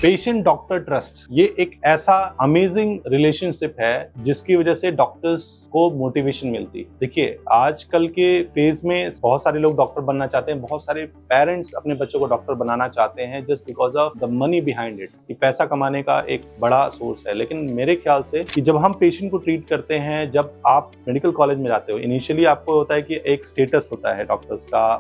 Patient doctor trust ये एक ऐसा अमेजिंग रिलेशनशिप है जिसकी वजह से डॉक्टर्स को मोटिवेशन मिलती है। देखिए आजकल के फेज में बहुत सारे लोग डॉक्टर बनना चाहते हैं, बहुत सारे पेरेंट्स अपने बच्चों को डॉक्टर बनाना चाहते हैं just because of the money behind it, कि पैसा कमाने का एक बड़ा सोर्स है। लेकिन मेरे ख्याल से कि जब हम पेशेंट को ट्रीट करते हैं, जब आप मेडिकल कॉलेज में जाते हो, इनिशियली आपको होता है कि एक स्टेटस होता है डॉक्टर्स का,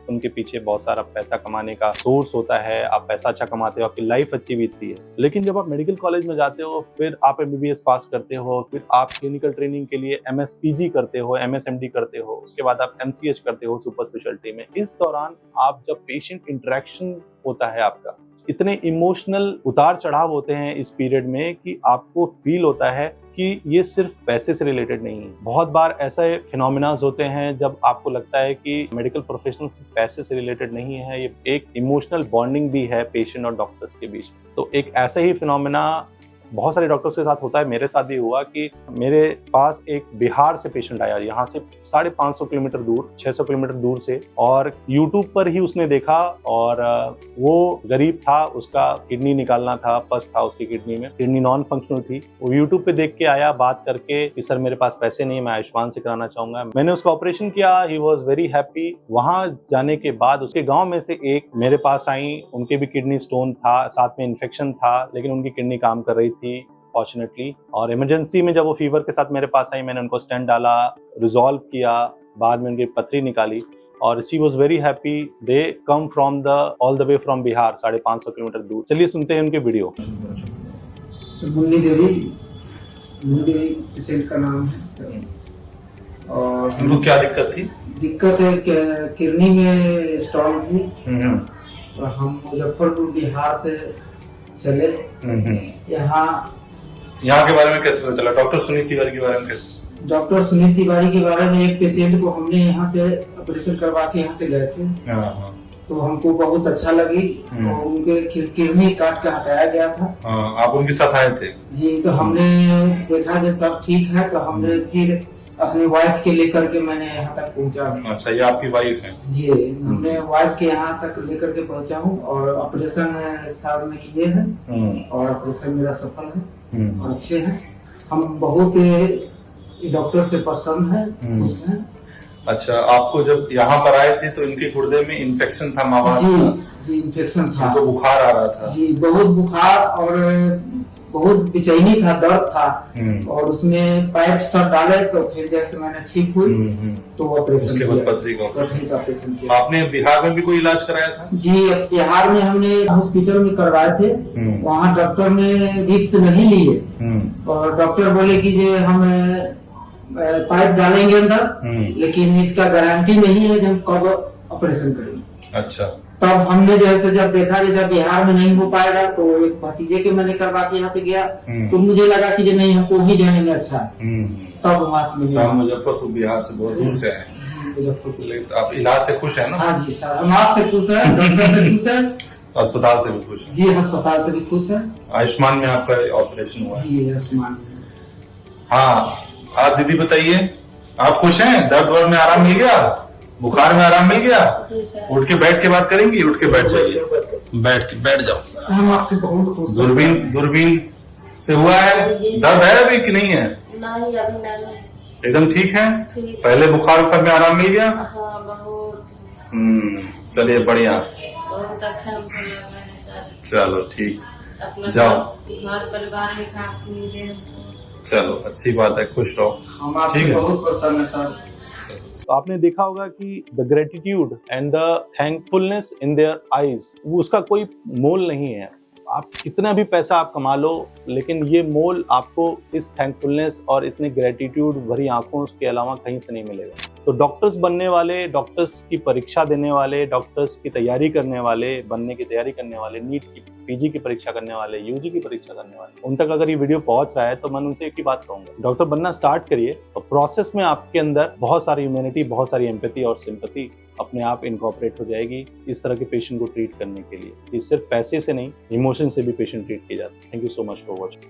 उनके पीछे बहुत सारा पैसा कमाने का सोर्स होता है, आप पैसा अच्छा कमाते हो, आपकी लाइफ अच्छी बीतती है। लेकिन जब आप मेडिकल कॉलेज में जाते हो, फिर आप MBBS पास करते हो, फिर आप क्लिनिकल ट्रेनिंग के लिए MSPG करते हो, MSMD करते हो, उसके बाद आप MCH करते हो सुपर स्पेशलिटी में। इस दौरान आप जब पेशेंट इंटरेक्शन होता है आपका, इतने इमोशनल उतार चढ़ाव होते हैं इस पीरियड में कि आपको फील होता है कि ये सिर्फ पैसे से रिलेटेड नहीं है। बहुत बार ऐसे फिनोमिनाज होते हैं जब आपको लगता है कि मेडिकल प्रोफेशनल सिर्फ पैसे से रिलेटेड नहीं है, ये एक इमोशनल बॉन्डिंग भी है पेशेंट और डॉक्टर्स के बीच में। तो एक ऐसे ही फिनोमिना बहुत सारे डॉक्टर्स के साथ होता है, मेरे साथ भी हुआ कि मेरे पास एक बिहार से पेशेंट आया, यहाँ से 550 किलोमीटर दूर, 600 किलोमीटर दूर से, और यूट्यूब पर ही उसने देखा, और वो गरीब था, उसका किडनी निकालना था, पस था उसकी किडनी में, किडनी नॉन फंक्शनल थी। वो यूट्यूब पे देख के आया, बात करके कि सर मेरे पास पैसे नहीं, मैं आयुष्मान से कराना चाहूंगा। मैंने उसका ऑपरेशन किया, ही वॉज वेरी हैप्पी। वहां जाने के बाद उसके गाँव में से एक मेरे पास आई, उनके भी किडनी स्टोन था, साथ में इन्फेक्शन था, लेकिन उनकी किडनी काम कर रही थी फॉर्चुनेटली। और इमरजेंसी में जब वो फीवर के साथ मेरे पास आई, मैंने उनको स्टेंट डाला, रिजॉल्व किया, बाद में उनकी पथरी निकाली, और she was very happy. They come from the all the way from Bihar, 550 kilometre दूर। चलिए सुनते हैं उनके वीडियो। मुन्नी देवी पेशेंट का नाम है सर। और उनको क्या दिक्कत थी? दिक्कत है किडनी में स्टोन थी, और हम मुजफ्फरपुर बिहार से चले यहाँ के बारे में कैसे पता चला? डॉक्टर सुनीत तिवारी के बारे में कैसे? डॉक्टर सुनीत तिवारी के बारे में एक पेशेंट को हमने यहाँ से ऑपरेशन करवा के यहाँ से गए थे, तो हमको बहुत अच्छा लगी। और उनके किडनी काट के हटाया गया था। आप उनके साथ आए थे? जी, तो हमने देखा कि सब ठीक है, तो हमने फिर अपनी वाइफ के लेकर के मैंने यहाँ तक पहुँचा। अच्छा, ये आपकी वाइफ है? जी, हमने वाइफ के यहाँ तक लेकर के पहुँचा हूँ, और ऑपरेशन साथ में किए हैं, और ऑपरेशन मेरा सफल है और अच्छे हैं। हम बहुत डॉक्टर से प्रसन्न हैं, खुश हैं। अच्छा, आपको जब यहाँ पर आए थे तो इनके गुर्दे में इन्फेक्शन था? जी, इन्फेक्शन था, तो बुखार आ रहा था? जी, बहुत बुखार और बहुत बेचैनी था, दर्द था, और उसमें पाइप सब डाले, तो फिर जैसे मैंने ठीक हुई तो ऑपरेशन किया, पथरी का ऑपरेशन किया। आपने बिहार में भी कोई इलाज कराया था? जी, बिहार में हमने हॉस्पिटल में करवाए थे। वहाँ डॉक्टर ने रिस्क नहीं लिए, और डॉक्टर बोले कि जे हम पाइप डालेंगे अंदर, लेकिन इसका गारंटी नहीं है कि हम कब ऑपरेशन करेंगे। अच्छा। तब हमने जैसे जब देखा कि जब बिहार में नहीं हो पाएगा, तो एक भतीजे के मैंने करवा के यहाँ से गया, तो मुझे लगा कि नहीं, हमको वहीं जाने में अच्छा है। तब वहाँ से मुजफ्फरपुर बिहार से बहुत दूर से आए? मुजफ्फरपुर। आप इलाज से खुश है ना? हाँ जी सर, हम आपसे खुश है, डॉक्टर से खुश है, अस्पताल से भी खुश है? जी, अस्पताल से भी खुश है। आयुष्मान में आपका ऑपरेशन हुआ? जी, आयुष्मान। हाँ, आप दीदी बताइए, आप खुश हैं? दर्द वर्द में आराम मिल गया? बुखार में आराम मिल गया? उठ के बैठ के बात करेंगी? उठ के बैठ जाइए, बैठ जाओ। हम आपसे बहुत खुश। दूरबीन से हुआ है? दर्द है अभी कि नहीं है? नहीं, अभी नहीं। एकदम ठीक है? पहले बुखार में आराम मिल गया? हाँ, बहुत। चलिए, बढ़िया, बहुत अच्छा हमको लग रहा है सर। चलो ठीक, अपना जाओ, घर परिवार में काम मिले हमको। चलो अच्छी बात है, खुश रहो। हम आपसे बहुत प्रसन्न है सर। तो आपने देखा होगा कि the gratitude and the thankfulness in their eyes, उसका कोई मोल नहीं है। आप कितना भी पैसा आप कमा लो, लेकिन ये मोल आपको इस थैंकफुलनेस और इतने ग्रेटिट्यूड भरी आंखों के अलावा कहीं से नहीं मिलेगा। तो डॉक्टर्स बनने वाले, डॉक्टर्स की परीक्षा देने वाले, डॉक्टर्स की तैयारी करने वाले, बनने की तैयारी करने वाले, नीट की, PG की परीक्षा करने वाले, UG की परीक्षा करने वाले, उन तक अगर ये वीडियो पहुंच रहा है तो मैं उनसे एक ही बात कहूंगा, डॉक्टर बनना स्टार्ट करिए। और प्रोसेस में आपके अंदर बहुत सारी ह्यूमैनिटी, बहुत सारी एम्पैथी और सिंपैथी अपने आप इनकॉर्पोरेट हो जाएगी इस तरह के पेशेंट को ट्रीट करने के लिए। कि सिर्फ पैसे से नहीं, इमोशन से भी पेशेंट ट्रीट किए जाते हैं। Thank you so much for watching.